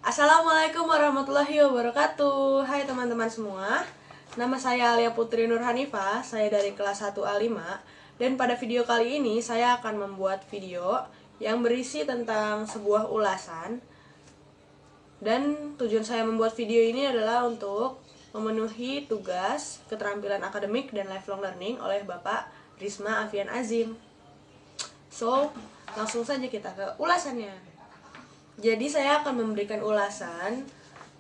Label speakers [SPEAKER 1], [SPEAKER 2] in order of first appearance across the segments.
[SPEAKER 1] Assalamualaikum warahmatullahi wabarakatuh. Hai teman-teman semua. Nama saya Alia Putri Nur Hanifah. Saya dari kelas 1A5. Dan pada video kali ini saya akan membuat video yang berisi tentang sebuah ulasan. Dan tujuan saya membuat video ini adalah untuk memenuhi tugas keterampilan akademik dan lifelong learning oleh Bapak Risma Afian Azim. So, langsung saja kita ke ulasannya. Jadi saya akan memberikan ulasan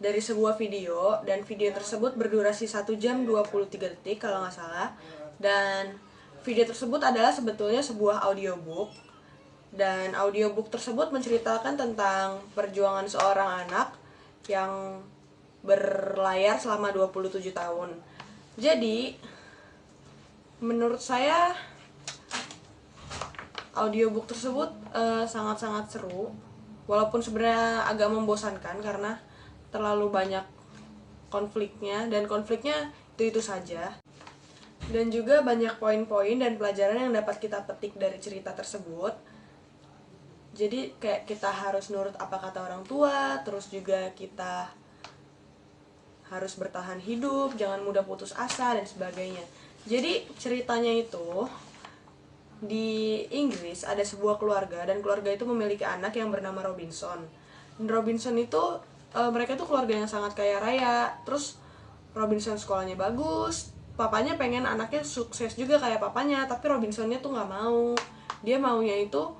[SPEAKER 1] dari sebuah video, dan video tersebut berdurasi 1 jam 23 detik kalau nggak salah. Dan video tersebut adalah sebetulnya sebuah audiobook, dan audiobook tersebut menceritakan tentang perjuangan seorang anak yang berlayar selama 27 tahun. Jadi menurut saya audiobook tersebut sangat-sangat seru. Walaupun sebenarnya agak membosankan karena terlalu banyak konfliknya, dan konfliknya itu saja. Dan juga banyak poin-poin dan pelajaran yang dapat kita petik dari cerita tersebut. Jadi kayak kita harus nurut apa kata orang tua, terus juga kita harus bertahan hidup, jangan mudah putus asa dan sebagainya. Jadi ceritanya itu di Inggris ada sebuah keluarga, dan keluarga itu memiliki anak yang bernama Robinson. Dan Robinson itu mereka tuh keluarga yang sangat kaya raya. Terus Robinson sekolahnya bagus, papanya pengen anaknya sukses juga kayak papanya, tapi Robinsonnya tuh nggak mau. Dia maunya itu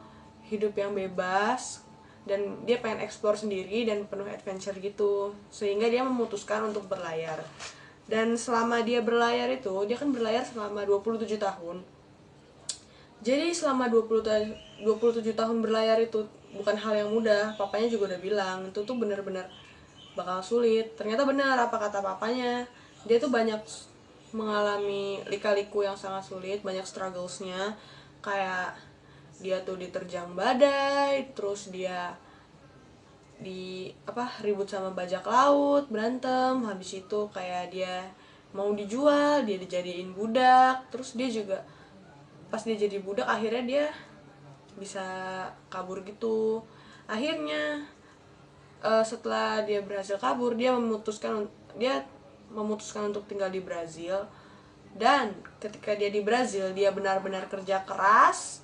[SPEAKER 1] hidup yang bebas, dan dia pengen explore sendiri dan penuh adventure gitu, sehingga dia memutuskan untuk berlayar. Dan selama dia berlayar itu, dia kan berlayar selama 27 tahun. Jadi selama 27 tahun berlayar itu bukan hal yang mudah. Papanya juga udah bilang itu tuh benar-benar bakal sulit. Ternyata benar apa kata papanya. Dia tuh banyak mengalami lika-liku yang sangat sulit, banyak strugglesnya. Kayak dia tuh diterjang badai, terus dia ribut sama bajak laut, berantem. Habis itu kayak dia mau dijual, dia dijadiin budak. Terus dia juga pas dia jadi budak akhirnya dia bisa kabur gitu. Akhirnya setelah dia berhasil kabur, dia memutuskan untuk tinggal di Brazil. Dan ketika dia di Brazil, dia benar-benar kerja keras.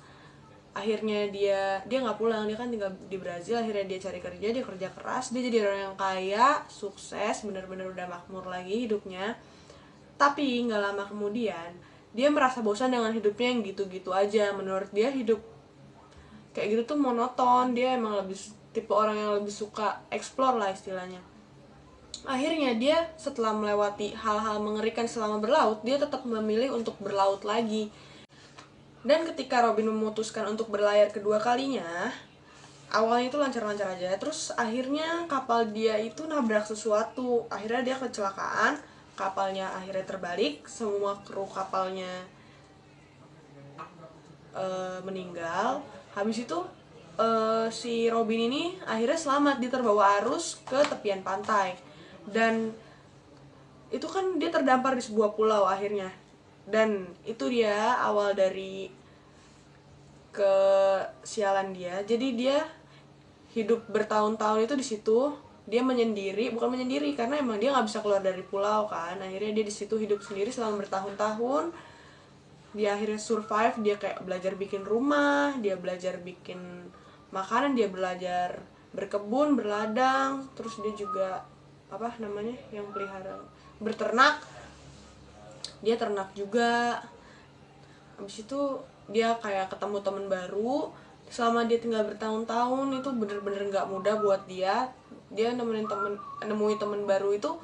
[SPEAKER 1] Akhirnya dia nggak pulang, dia kan tinggal di Brazil. Akhirnya dia cari kerja, dia kerja keras, dia jadi orang yang kaya, sukses, benar-benar udah makmur lagi hidupnya. Tapi nggak lama kemudian dia merasa bosan dengan hidupnya yang gitu-gitu aja. Menurut dia hidup kayak gitu tuh monoton. Dia emang lebih tipe orang yang lebih suka explore lah istilahnya. Akhirnya dia setelah melewati hal-hal mengerikan selama berlaut, dia tetap memilih untuk berlaut lagi. Dan ketika Robin memutuskan untuk berlayar kedua kalinya, awalnya itu lancar-lancar aja. Terus akhirnya kapal dia itu nabrak sesuatu. Akhirnya dia kecelakaan, kapalnya akhirnya terbalik, semua kru kapalnya meninggal. Habis itu si Robin ini akhirnya selamat, dia terbawa arus ke tepian pantai. Dan itu kan dia terdampar di sebuah pulau akhirnya. Dan itu dia awal dari kesialan dia. Jadi dia hidup bertahun-tahun itu di situ. Dia bukan menyendiri karena emang dia nggak bisa keluar dari pulau kan. Akhirnya dia di situ hidup sendiri selama bertahun-tahun. Dia akhirnya survive. Dia kayak belajar bikin rumah, dia belajar bikin makanan, dia belajar berkebun, berladang. Terus dia juga yang pelihara, berternak. Dia ternak juga. Habis itu dia kayak ketemu teman baru. Selama dia tinggal bertahun-tahun itu bener-bener nggak mudah buat dia. Dia nemuin teman baru itu.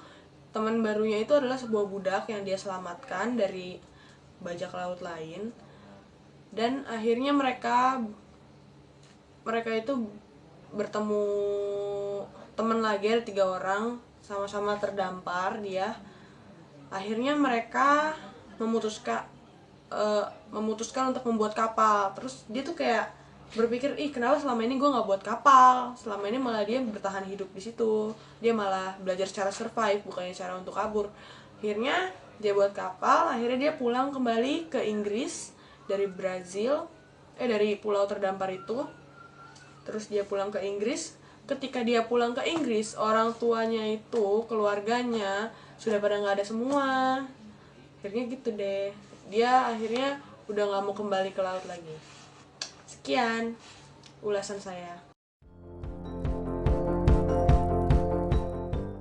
[SPEAKER 1] Teman barunya itu adalah sebuah budak yang dia selamatkan dari bajak laut lain. Dan akhirnya mereka itu bertemu teman lagi, ada 3 orang, sama-sama terdampar dia. Akhirnya mereka memutuskan untuk membuat kapal. Terus dia tuh kayak berpikir, kenapa selama ini gue nggak buat kapal? Selama ini malah dia bertahan hidup di situ. Dia malah belajar cara survive, bukannya cara untuk kabur. Akhirnya dia buat kapal. Akhirnya dia pulang kembali ke Inggris dari Brazil, dari pulau terdampar itu. Terus dia pulang ke Inggris. ketika dia pulang ke Inggris, orang tuanya itu, keluarganya sudah pada nggak ada semua. Akhirnya gitu deh, dia akhirnya udah nggak mau kembali ke laut lagi. Sekian ulasan saya.